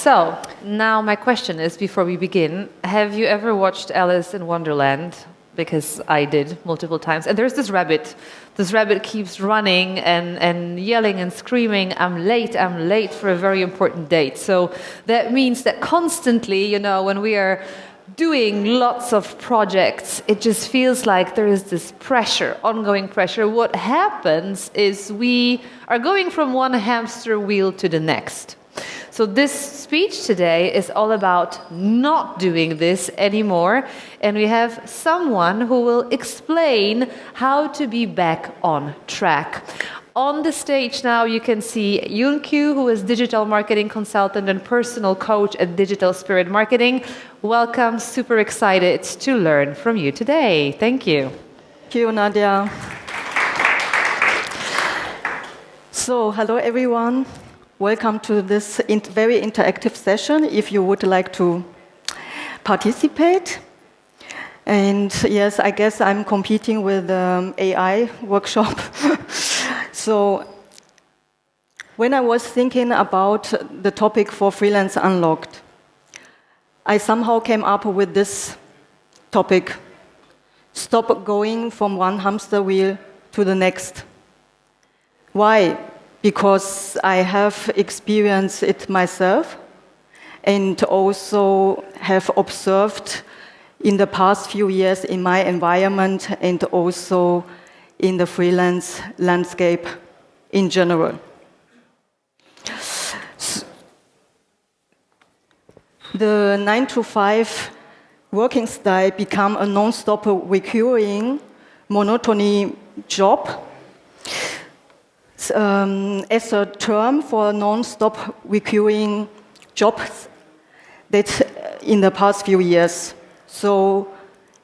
So, now my question is, before we begin, have you ever watched Alice in Wonderland? Because I did multiple times. And there's this rabbit. This rabbit keeps running and yelling and screaming, I'm late for a very important date. So that means that constantly, when we are doing lots of projects, it just feels like there is this pressure, ongoing pressure. What happens is we are going from one hamster wheel to the next. So this speech today is all about not doing this anymore, and we have someone who will explain how to be back on track. On the stage now you can see Yoon Kyu, who is digital marketing consultant and personal coach at Digital Spirit Marketing. Welcome, super excited to learn from you today. Thank you. Thank you, Nadia. So, hello everyone. Welcome to this very interactive session, if you would like to participate. And yes, I guess I'm competing with the AI workshop. So when I was thinking about the topic for Freelance Unlocked, I somehow came up with this topic: stop going from one hamster wheel to the next. Why? Because I have experienced it myself and also have observed in the past few years in my environment and also in the freelance landscape in general. The 9-to-5 working style become a non-stop recurring monotony job. As a term for non-stop recurring jobs that in the past few years. So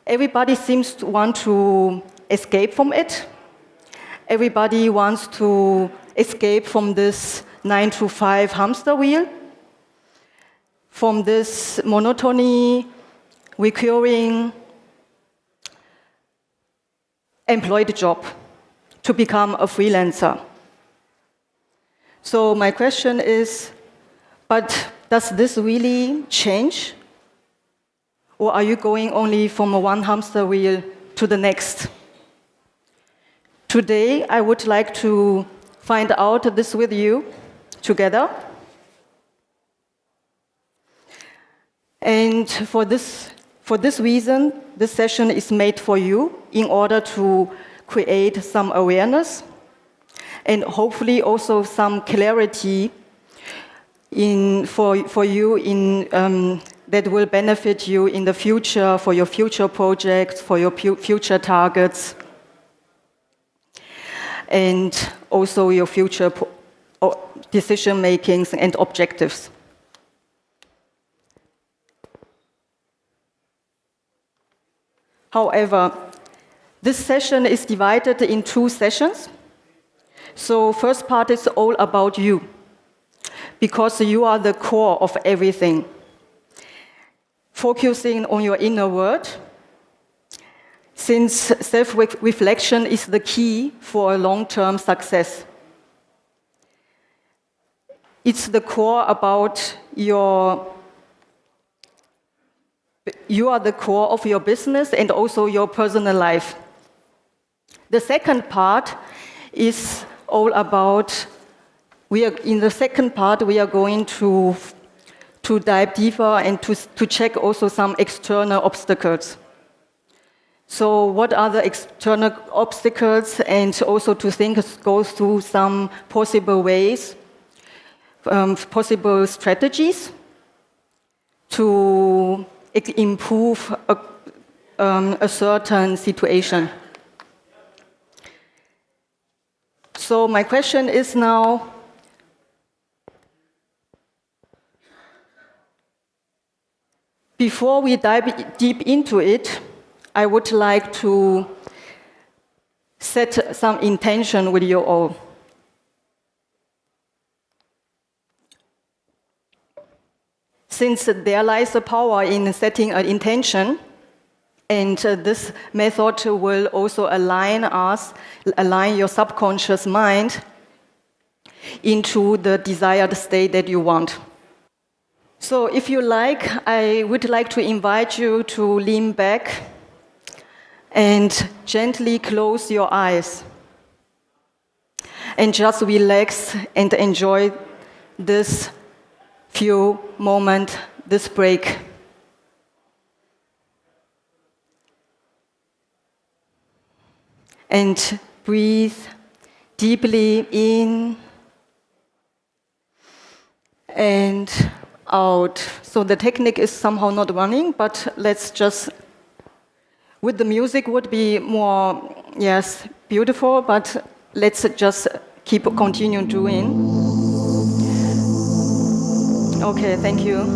everybody seems to want to escape from it. Everybody wants to escape from this 9-to-5 hamster wheel, from this monotony, recurring employed job, to become a freelancer. So my question is, but does this really change? Or are you going only from one hamster wheel to the next? Today, I would like to find out this with you together. And for this reason, this session is made for you in order to create some awareness and hopefully also some clarity for you that will benefit you in the future, for your future projects, for your future targets, and also your future decision makings and objectives. However, this session is divided in 2 sessions. So first part is all about you, because you are the core of everything. Focusing on your inner world, since self-reflection is the key for a long-term success. It's the core about you are the core of your business and also your personal life. The second part is all about, in the second part, we are going to dive deeper and to check also some external obstacles. So what are the external obstacles, and also to go through some possible ways, possible strategies to improve a certain situation. So my question is now, before we dive deep into it, I would like to set some intention with you all. Since there lies a power in setting an intention, and this method will also align your subconscious mind into the desired state that you want. So if you like, I would like to invite you to lean back and gently close your eyes and just relax and enjoy this few moments, this break. And breathe deeply in and out. So the technique is somehow not running, but let's just, with the music would be more, yes, beautiful, but let's just continue doing. Okay, thank you.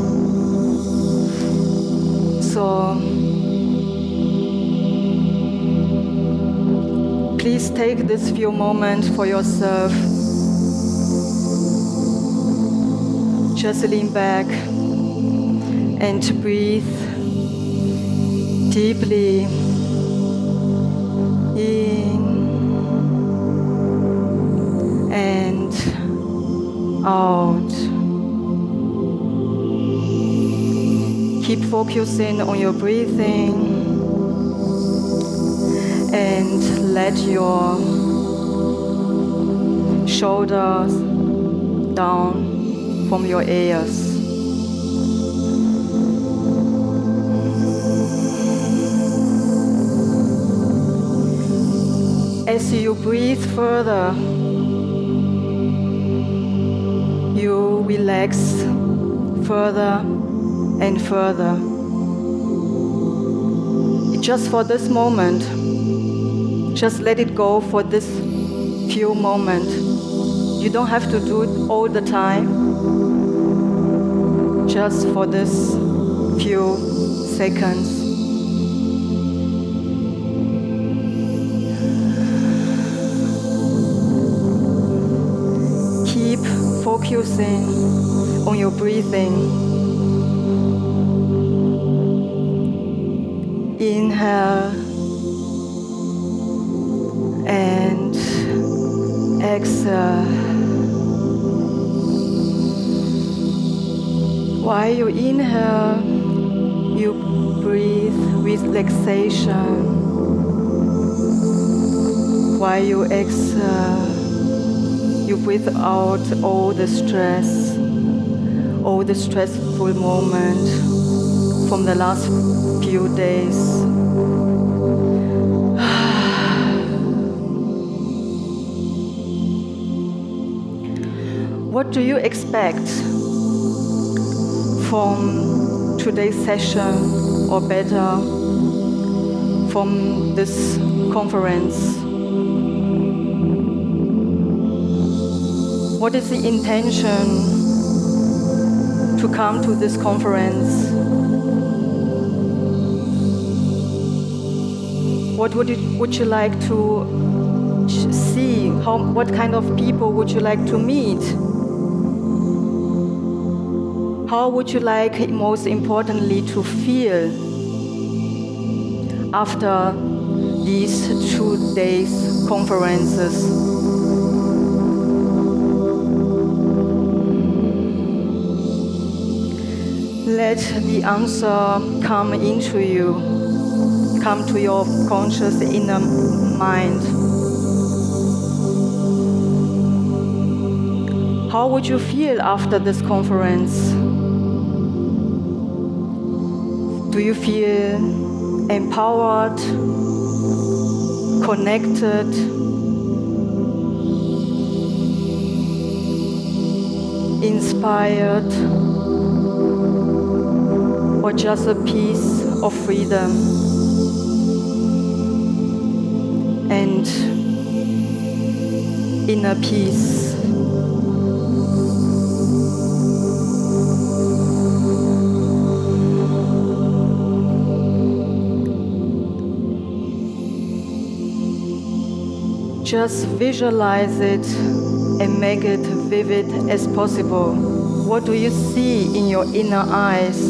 So please take this few moments for yourself. Just lean back and breathe deeply in and out. Keep focusing on your breathing and let your shoulders down from your ears. As you breathe further, you relax further and further. Just for this moment, just let it go for this few moments. You don't have to do it all the time, just for this few seconds. Keep focusing on your breathing. Inhale and exhale. While you inhale, you breathe with relaxation. While you exhale, you breathe out all the stress, all the stressful moments from the last few days. What do you expect from today's session, or better, from this conference? What is the intention to come to this conference? What would you like to see? What kind of people would you like to meet? How would you like, most importantly, to feel after these 2 days conferences? Let the answer come into you, come to your conscious inner mind. How would you feel after this conference? Do you feel empowered, connected, inspired, or just a piece of freedom and inner peace? Just visualize it and make it vivid as possible. What do you see in your inner eyes?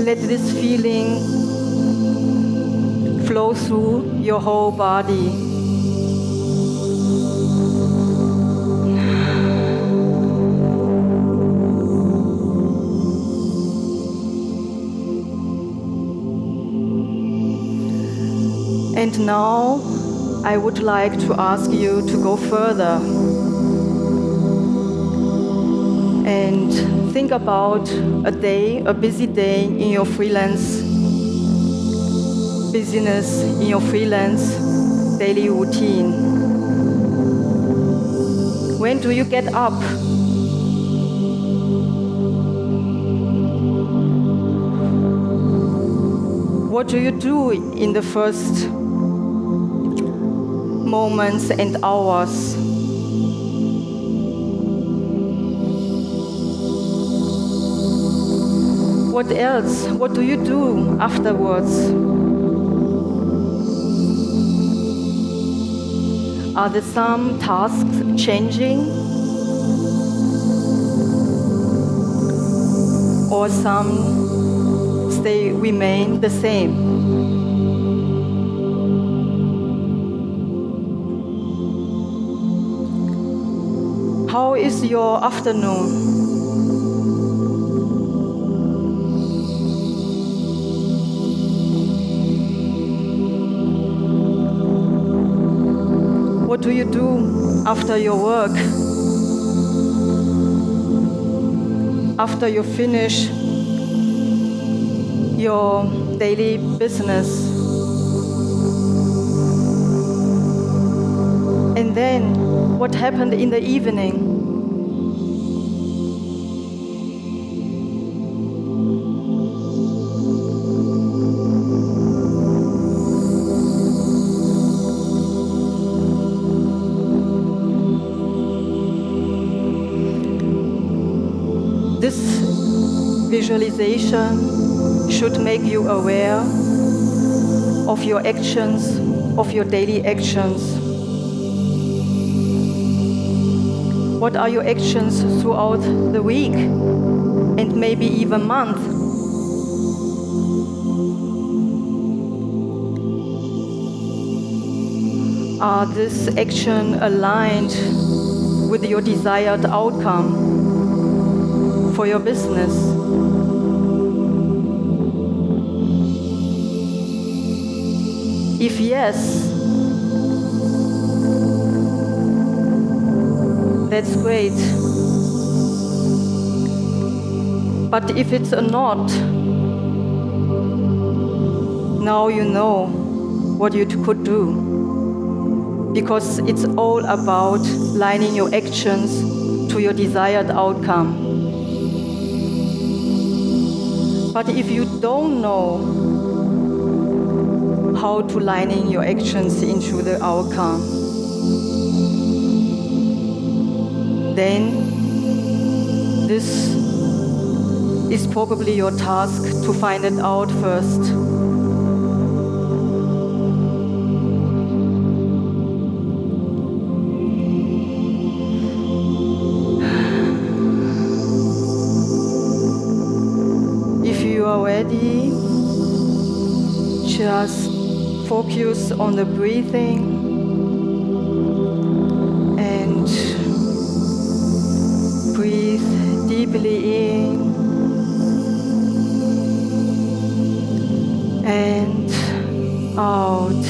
Let this feeling flow through your whole body. And now I would like to ask you to go further and think about a day, a busy day in your freelance business, in your freelance daily routine. When do you get up? What do you do in the first moments and hours? What else? What do you do afterwards? Are there some tasks changing? Or some remain the same? How is your afternoon? What do you do after your work? After you finish your daily business? And then, what happened in the evening? This visualization should make you aware of your actions, of your daily actions. What are your actions throughout the week and maybe even month? Are this action aligned with your desired outcome for your business? If yes, that's great. But if it's a not, now you know what you could do. Because it's all about lining your actions to your desired outcome. But if you don't know how to line in your actions into the outcome, then this is probably your task to find it out first. If you are ready, just focus on the breathing and breathe deeply in and out.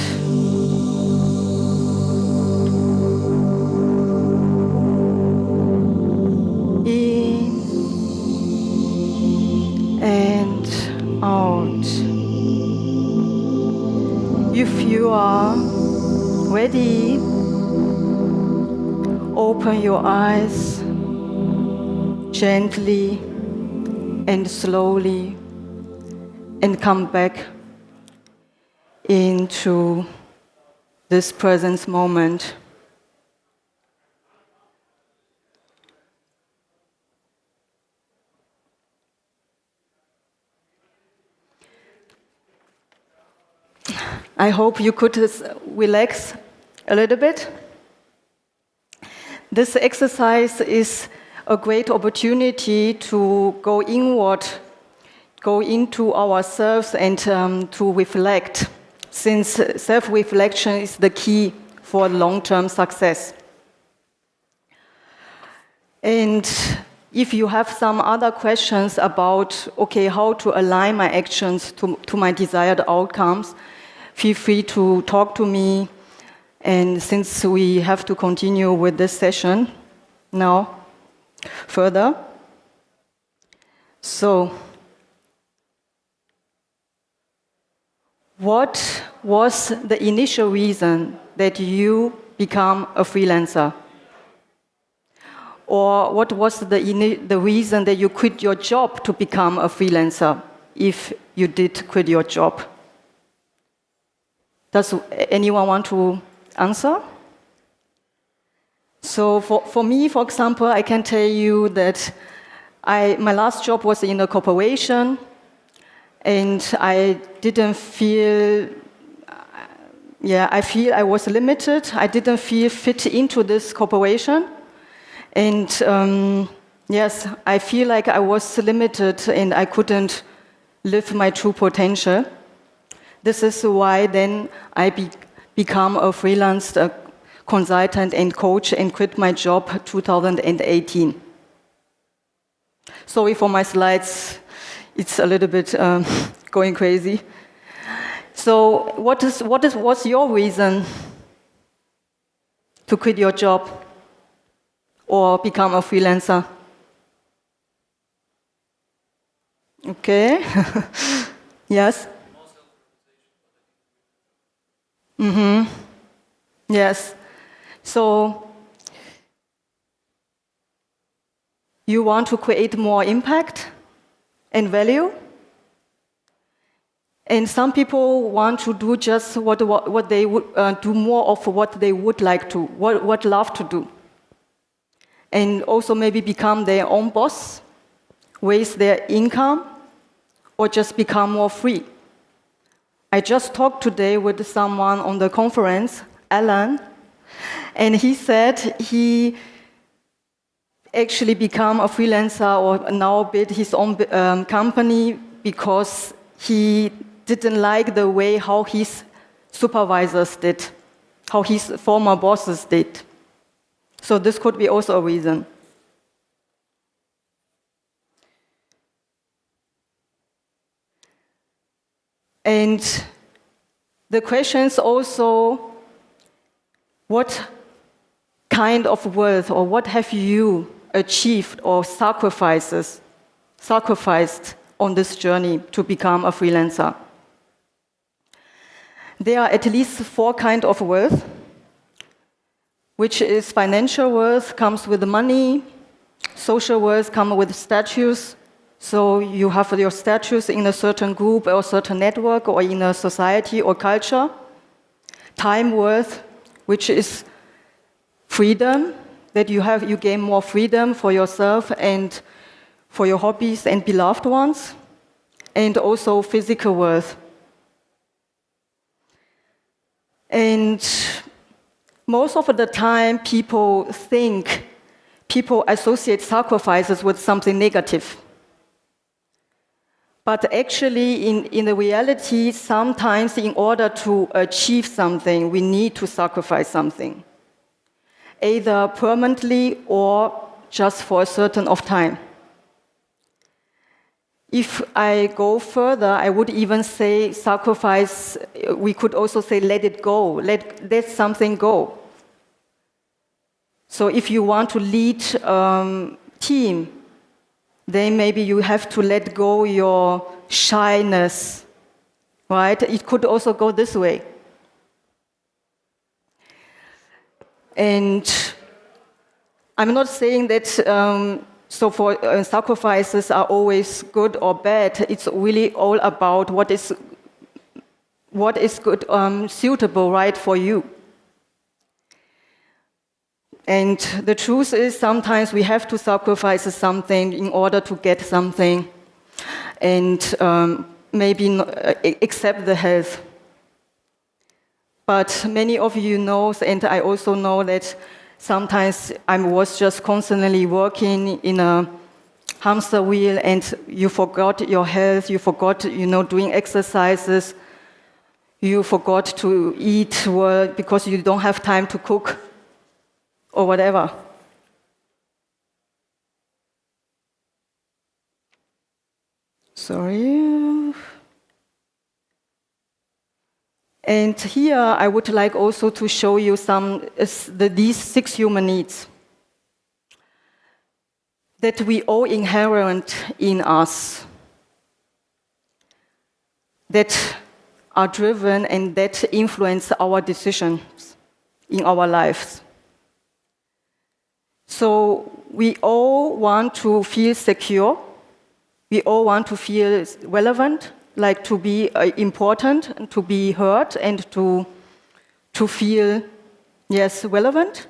In and out. If you are ready, open your eyes gently and slowly and come back into this present moment. I hope you could relax a little bit. This exercise is a great opportunity to go inward, go into ourselves and to reflect since self-reflection is the key for long-term success. And if you have some other questions about, okay, how to align my actions to my desired outcomes, feel free to talk to me. And since we have to continue with this session now further, so what was the initial reason that you become a freelancer? Or what was the reason that you quit your job to become a freelancer, if you did quit your job? Does anyone want to answer? So for me, for example, I can tell you that my last job was in a corporation, and I didn't feel, I was limited. I didn't feel fit into this corporation. And yes, I feel like I was limited and I couldn't live my true potential. This is why then I become a freelance consultant and coach and quit my job 2018. Sorry for my slides, it's a little bit going crazy. So what's your reason to quit your job or become a freelancer? Okay. Yes. Yes. So you want to create more impact and value? And some people want to do just what they would do more of what they would like to, what love to do. And also maybe become their own boss, raise their income, or just become more free. I just talked today with someone on the conference, Alan, and he said he actually became a freelancer or now built his own company because he didn't like the way how his supervisors did, how his former bosses did. So this could be also a reason. And the question is also, what kind of wealth or what have you achieved or sacrificed on this journey to become a freelancer? There are at least 4 kinds of wealth, which is financial wealth, comes with money, social wealth comes with status. So you have your status in a certain group or certain network or in a society or culture. Time wealth, which is freedom, that you gain more freedom for yourself and for your hobbies and beloved ones. And also physical wealth. And most of the time people associate sacrifices with something negative. But actually, in the reality, sometimes in order to achieve something, we need to sacrifice something, either permanently or just for a certain of time. If I go further, I would even say sacrifice, we could also say let it go, let something go. So if you want to lead a team, then maybe you have to let go your shyness, right? It could also go this way. And I'm not saying that sacrifices are always good or bad. It's really all about what is good, suitable, right, for you. And the truth is, sometimes we have to sacrifice something in order to get something, and maybe accept the health. But many of you know, and I also know that sometimes I was just constantly working in a hamster wheel, and you forgot your health, you forgot, doing exercises. you forgot to eat because you don't have time to cook or whatever. Sorry. And here I would like also to show you these 6 human needs that we all inherent in us, that are driven and that influence our decisions in our lives. So we all want to feel secure. We all want to feel relevant, like to be important, and to be heard, and to feel, relevant.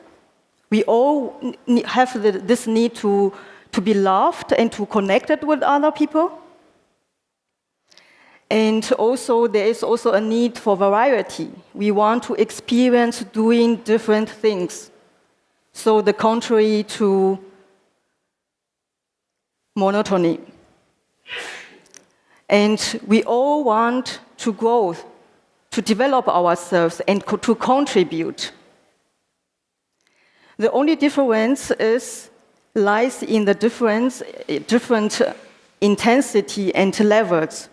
We all have this need to be loved and to connected with other people. And also, there is also a need for variety. We want to experience doing different things. So the contrary to monotony. And we all want to grow, to develop ourselves and to contribute. The only difference lies in the different intensity and levels.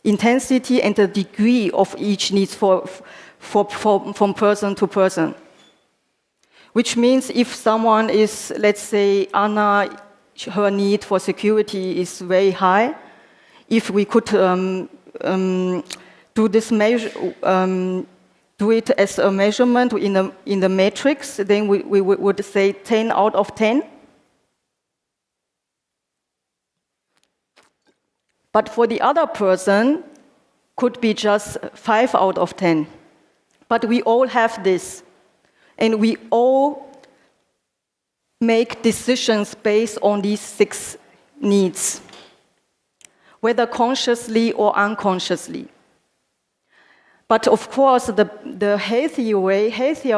Intensity and the degree of each needs from person to person. Which means if someone is, let's say, Anna, her need for security is very high, if we could do this do it as a measurement in the matrix, then we would say 10 out of 10. But for the other person, could be just 5 out of 10. But we all have this. And we all make decisions based on these 6 needs, whether consciously or unconsciously. But of course, the healthier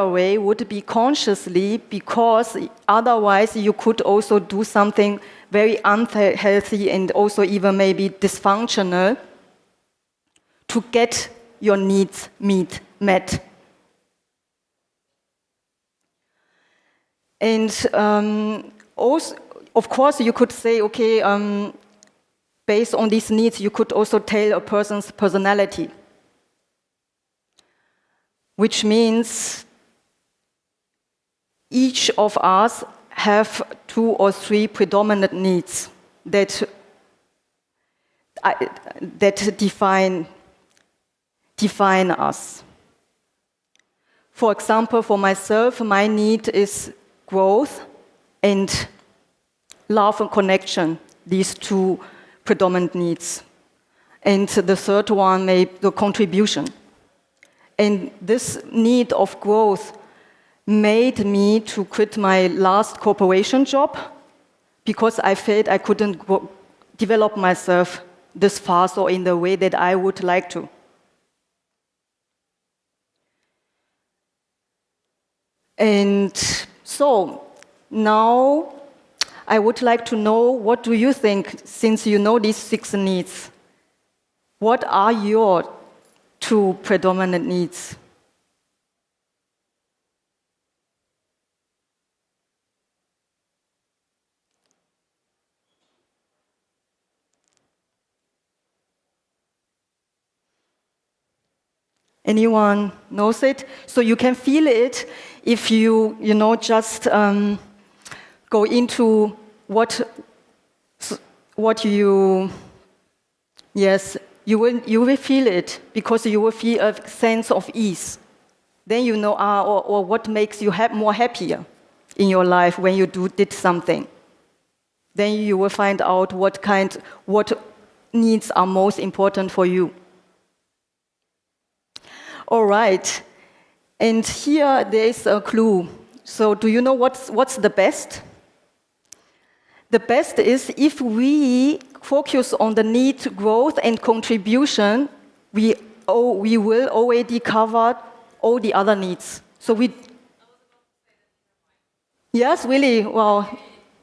way would be consciously, because otherwise you could also do something very unhealthy and also even maybe dysfunctional to get your needs met. And also, of course, you could say, okay, based on these needs, you could also tell a person's personality, which means each of us have 2 or 3 predominant needs that define us. For example, for myself, my need is growth and love and connection, these 2 predominant needs. And the third one may be the contribution. And this need of growth made me to quit my last corporation job because I felt I couldn't develop myself this fast or in the way that I would like to. And so now I would like to know, what do you think, since you know these 6 needs? What are your 2 predominant needs? Anyone knows it? So you can feel it if you just go into what you will feel it, because you will feel a sense of ease. Then you know or what makes you more happier in your life when you did something. Then you will find out what needs are most important for you. All right, and here there is a clue. So do you know what's the best? The best is if we focus on the need, growth, and contribution, we will already cover all the other needs. So Yes, really? Wow.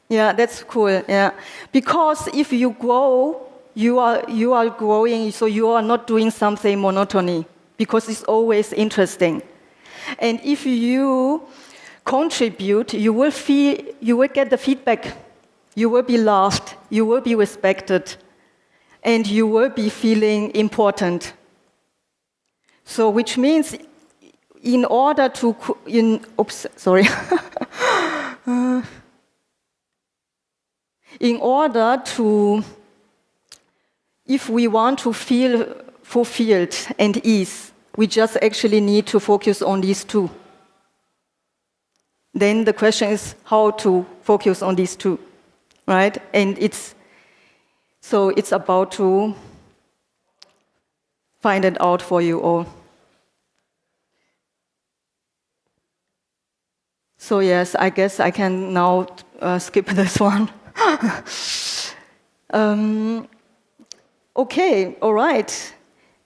Yeah, that's cool. Yeah, because if you grow, you are growing, so you are not doing something monotony. because it's always interesting. And if you contribute, you will get the feedback. You will be loved, you will be respected, and you will be feeling important. So, which means in order to, in order to, if we want to feel fulfilled and ease, we just actually need to focus on these two. Then the question is how to focus on these two, right? And it's about to find it out for you all. So yes, I guess I can now skip this one. Okay, all right.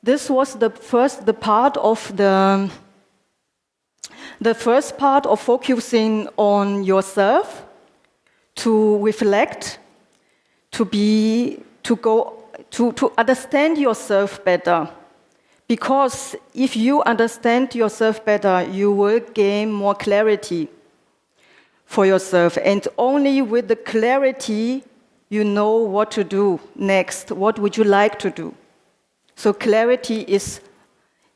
This was the first part of focusing on yourself, to reflect, to understand yourself better. Because if you understand yourself better, you will gain more clarity for yourself. And only with the clarity, you know what to do next. What would you like to do? So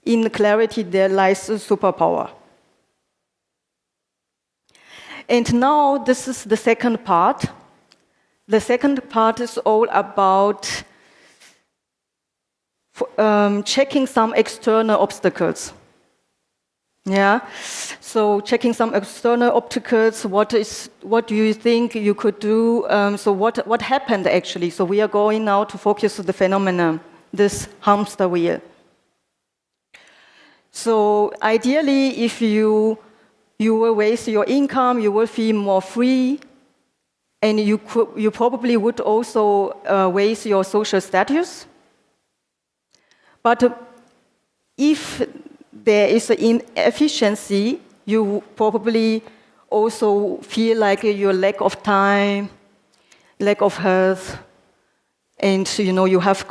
in clarity there lies a superpower. And now this is the second part. The second part is all about checking some external obstacles. Yeah. So checking some external obstacles. What do you think you could do? So what happened actually? So we are going now to focus on the phenomenon, this hamster wheel. So ideally, if you will raise your income, you will feel more free, and you probably would also raise your social status. But if there is an inefficiency, you probably also feel like your lack of time, lack of health, and you have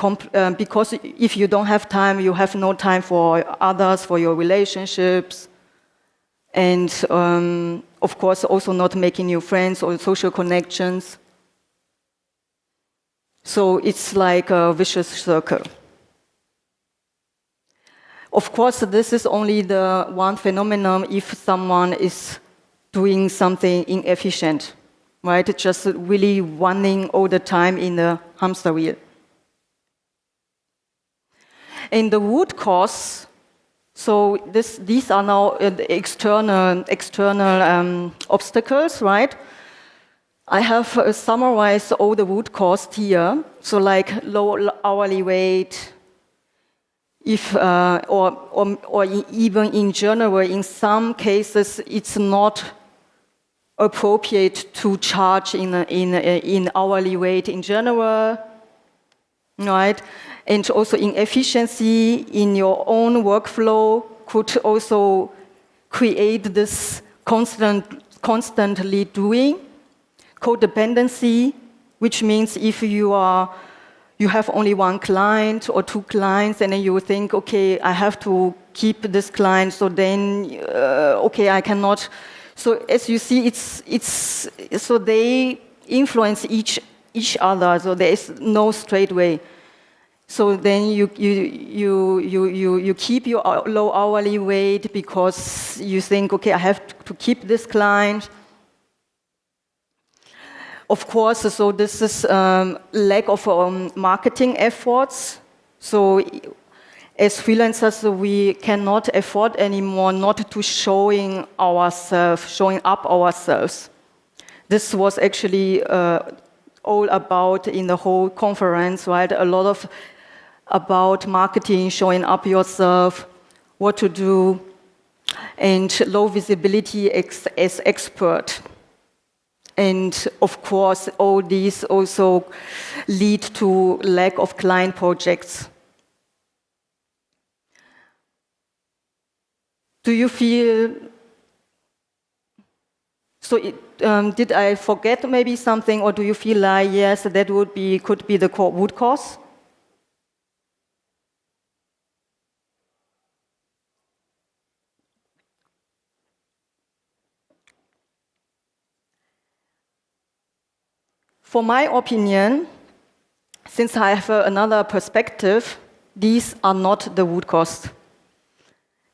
because if you don't have time, you have no time for others, for your relationships, and of course also not making new friends or social connections. So it's like a vicious circle. Of course, this is only the one phenomenon if someone is doing something inefficient, right? Just really running all the time in the hamster wheel. And the root cause, so these are now the external obstacles, right? I have summarized all the root causes here. So like low hourly rate, or even in general, in some cases, it's not appropriate to charge in hourly rate in general, right? And also inefficiency in your own workflow could also create this constantly doing. Codependency, which means if you have only one client or two clients, and then you think, okay, I have to keep this client, so then, okay, I cannot. So as you see, so they influence each other. So there is no straight way. So then you keep your low hourly rate because you think, okay, I have to keep this client. Of course, so this is lack of marketing efforts. So as freelancers, we cannot afford anymore not to showing up ourselves. This was actually all about in the whole conference, right? A lot of about marketing, showing up yourself, what to do, and low visibility as expert. And of course, all these also lead to lack of client projects. Do you feel, so did I forget maybe something, or do you feel like, yes, that could be the root cause? For my opinion, since I have another perspective, these are not the root cause.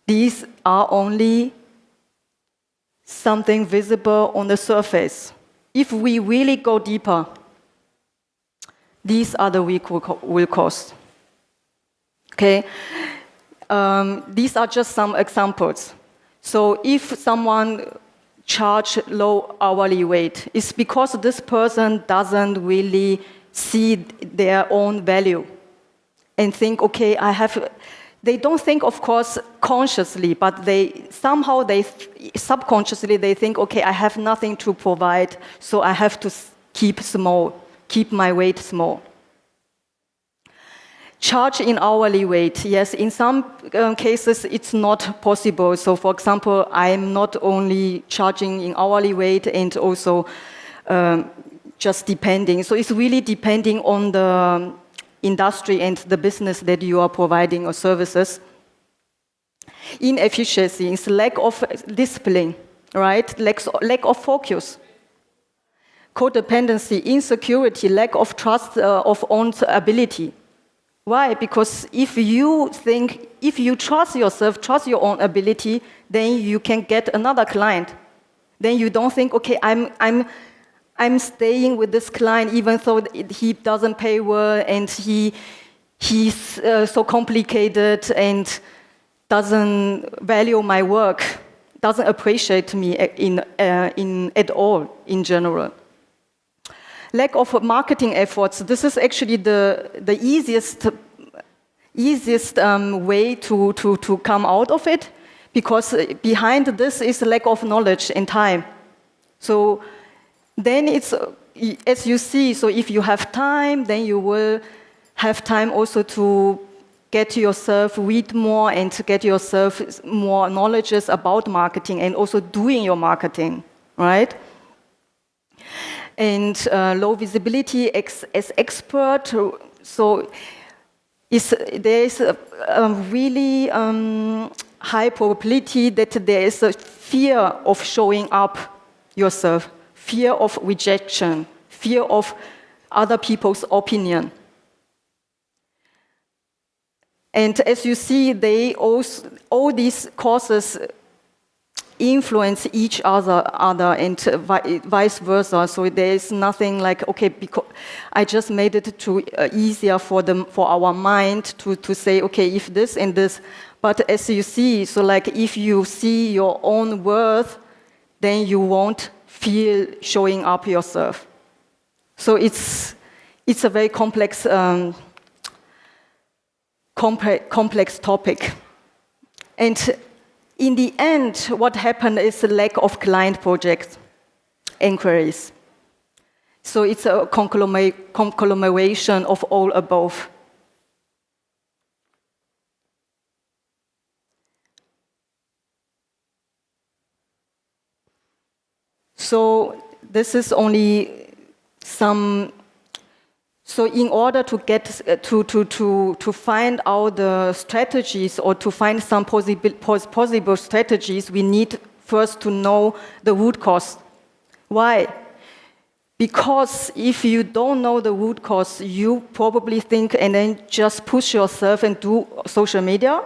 These are only something visible on the surface. If we really go deeper, these are the root cause. Okay? These are just some examples. So if someone charge low hourly rate, it's because this person doesn't really see their own value and think, okay, they don't think, of course, consciously, but subconsciously they think, okay, I have nothing to provide, so I have to keep my rate small. Charge in hourly rate. Yes, in some cases it's not possible. So, for example, I'm not only charging in hourly rate and also just depending. So it's really depending on the industry and the business that you are providing or services. Inefficiency is lack of discipline, right? Lack of focus. Codependency, insecurity, lack of trust of own ability. Why? Because if you trust yourself, trust your own ability, then you can get another client. Then you don't think, okay, I'm staying with this client even though he doesn't pay well and he's so complicated and doesn't value my work, doesn't appreciate me at all in general. Lack of marketing efforts. This is actually the easiest way to come out of it, because behind this is lack of knowledge and time. So then it's, as you see, so if you have time, then you will have time also to get yourself, read more and to get yourself more knowledge about marketing and also doing your marketing, right? And low visibility as expert. So there is a really high probability that there is a fear of showing up yourself, fear of rejection, fear of other people's opinion. And as you see, all these causes influence each other and vice versa. So there is nothing like, okay, because I just made it too easier for our mind to say, okay, if this and this. But as you see, so like if you see your own worth, then you won't feel showing up yourself. So it's a very complex topic. And in the end, what happened is a lack of client project inquiries. So it's a conglomeration of all above. So this is only some. So in order to get to find out the strategies or to find some possible strategies, we need first to know the root cause. Why? Because if you don't know the root cause, you probably think and then just push yourself and do social media,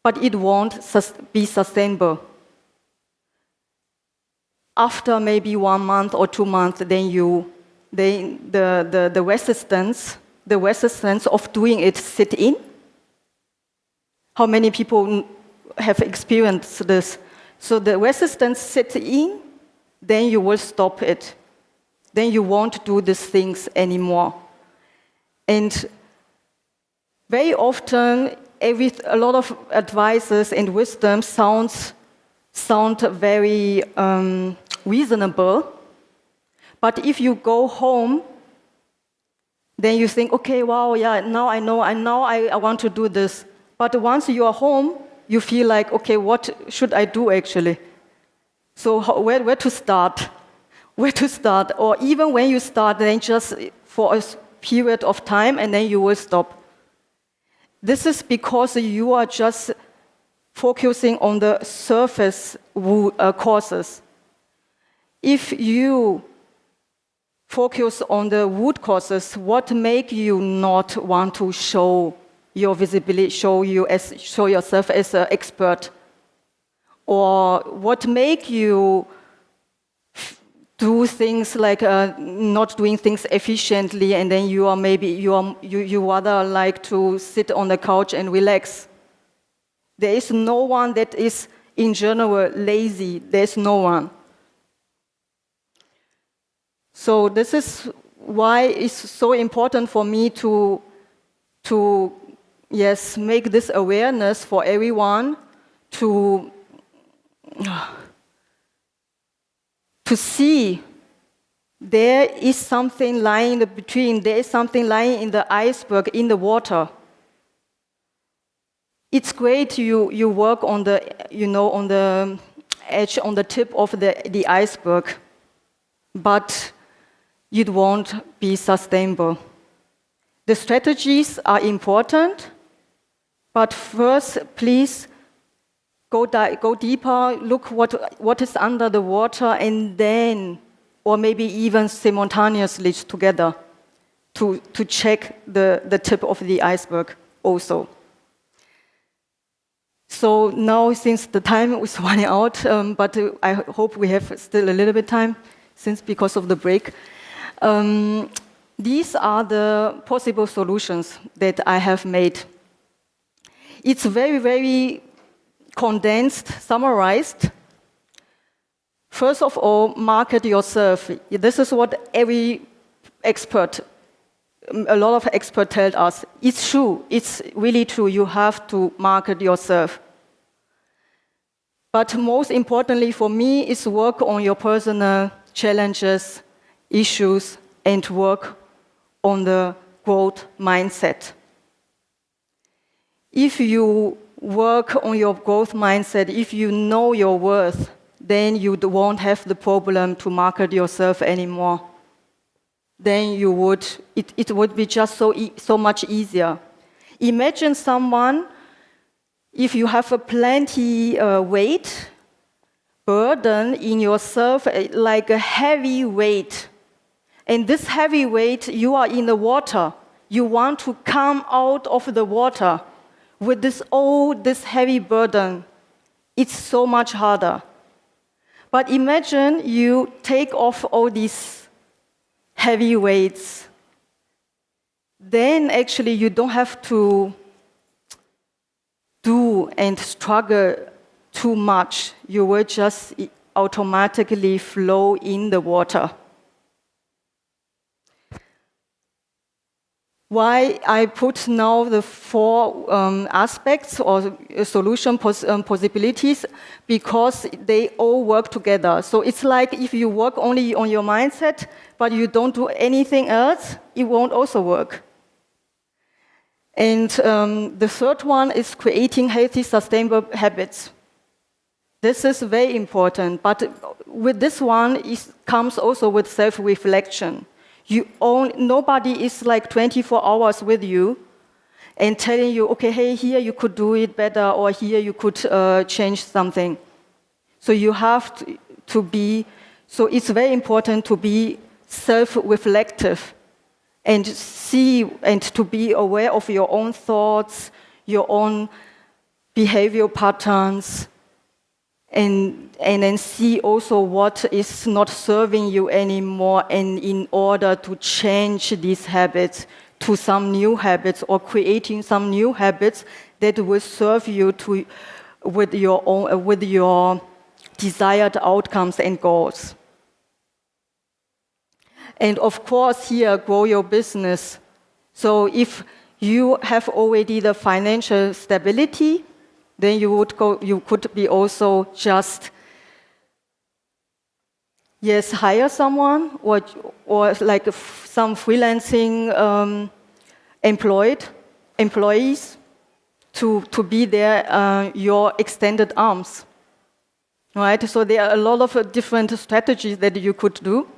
but it won't be sustainable. After maybe 1 month or 2 months, then the resistance of doing it sit in. How many people have experienced this? So the resistance sits in, then you will stop it. Then you won't do these things anymore. And very often, a lot of advices and wisdom sound very reasonable. But if you go home, then you think, okay, wow, yeah, now I know, and now I want to do this. But once you are home, you feel like, okay, what should I do actually? So where to start? Where to start? Or even when you start, then just for a period of time, and then you will stop. This is because you are just focusing on the surface causes. If you focus on the root causes. What make you not want to show your visibility, show yourself as an expert? Or what make you do things like not doing things efficiently, and then you rather like to sit on the couch and relax? There is no one that is in general lazy. There is no one. So this is why it's so important for me to make this awareness for everyone to see there is something lying in between. There is something lying in the iceberg, in the water. It's great you work on the on the edge, on the tip of the iceberg, but it won't be sustainable. The strategies are important, but first, please go deeper, look what is under the water, and then, or maybe even simultaneously together, to check the tip of the iceberg also. So now, since the time is running out, but I hope we have still a little bit time, because of the break. These are the possible solutions that I have made. It's very, very condensed, summarized. First of all, market yourself. This is what every expert, a lot of experts tell us. It's true. It's really true. You have to market yourself. But most importantly for me is work on your personal challenges, issues, and work on the growth mindset. If you work on your growth mindset, if you know your worth, then you won't have the problem to market yourself anymore. Then it would be just so much easier. Imagine someone, if you have a plenty weight, burden in yourself, like a heavy weight. And this heavy weight, you are in the water. You want to come out of the water with this heavy burden. It's so much harder. But imagine you take off all these heavy weights. Then actually you don't have to do and struggle too much. You will just automatically flow in the water. Why I put now the 4 aspects or solution possibilities? Because they all work together. So it's like if you work only on your mindset, but you don't do anything else, it won't also work. And the third one is creating healthy, sustainable habits. This is very important, but with this one, it comes also with self-reflection. Nobody is like 24 hours with you and telling you, okay, hey, here you could do it better, or here you could change something. So you have to be, so it's very important to be self-reflective and see and to be aware of your own thoughts, your own behavioral patterns, and then see also what is not serving you anymore, and in order to change these habits to some new habits, or creating some new habits that will serve you with your desired outcomes and goals. And of course here, grow your business. So if you have already the financial stability, then you could be also just, hire someone or like some freelancing employees to be there, your extended arms, right? So there are a lot of different strategies that you could do.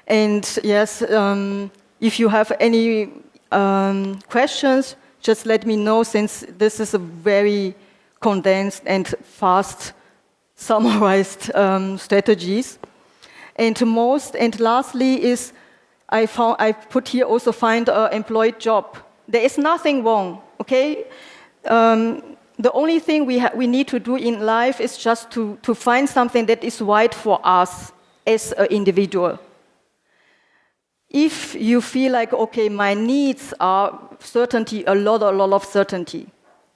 And if you have any questions, just let me know, since this is a very condensed and fast summarized strategies. And lastly is I put here also find an employed job. There is nothing wrong, okay? The only thing we need to do in life is just to find something that is right for us as an individual. If you feel like, okay, my needs are certainty, a lot of certainty,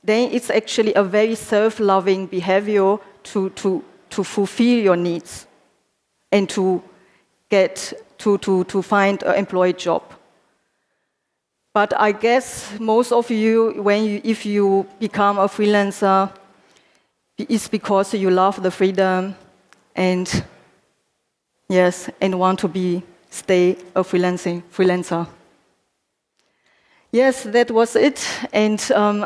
then it's actually a very self-loving behavior to fulfill your needs and to get to find an employed job. But I guess most of you, if you become a freelancer, it's because you love the freedom and want to stay a freelancer. Yes, that was it. And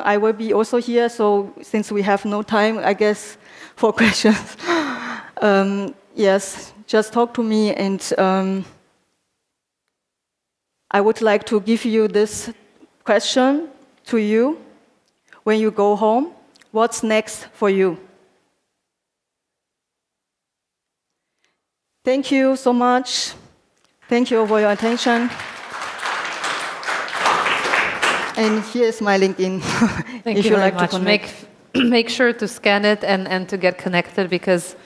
I will be also here. So since we have no time, I guess for questions, just talk to me and. I would like to give you this question to you when you go home. What's next for you? Thank you so much. Thank you for your attention. And here's my LinkedIn. Thank you very much. Make sure to scan it and to get connected because,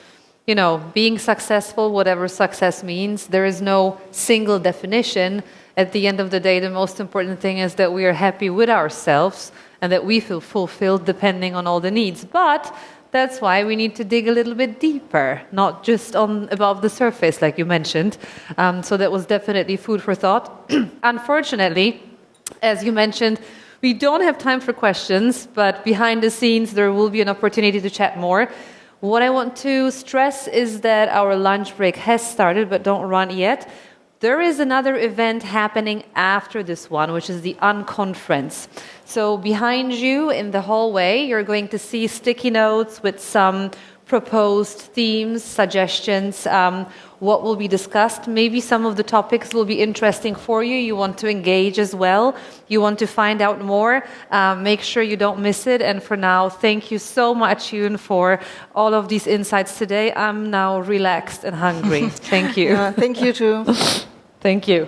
you know, being successful, whatever success means, there is no single definition. At the end of the day, the most important thing is that we are happy with ourselves and that we feel fulfilled depending on all the needs. But that's why we need to dig a little bit deeper, not just above the surface, like you mentioned. So that was definitely food for thought. Unfortunately, as you mentioned, we don't have time for questions, but behind the scenes, there will be an opportunity to chat more. What I want to stress is that our lunch break has started, but don't run yet. There is another event happening after this one, which is the Unconference. So behind you in the hallway, you're going to see sticky notes with some proposed themes, suggestions, what will be discussed. Maybe some of the topics will be interesting for you. You want to engage as well. You want to find out more. Make sure you don't miss it. And for now, thank you so much, Yoon, for all of these insights today. I'm now relaxed and hungry. Thank you. Thank you too. Thank you.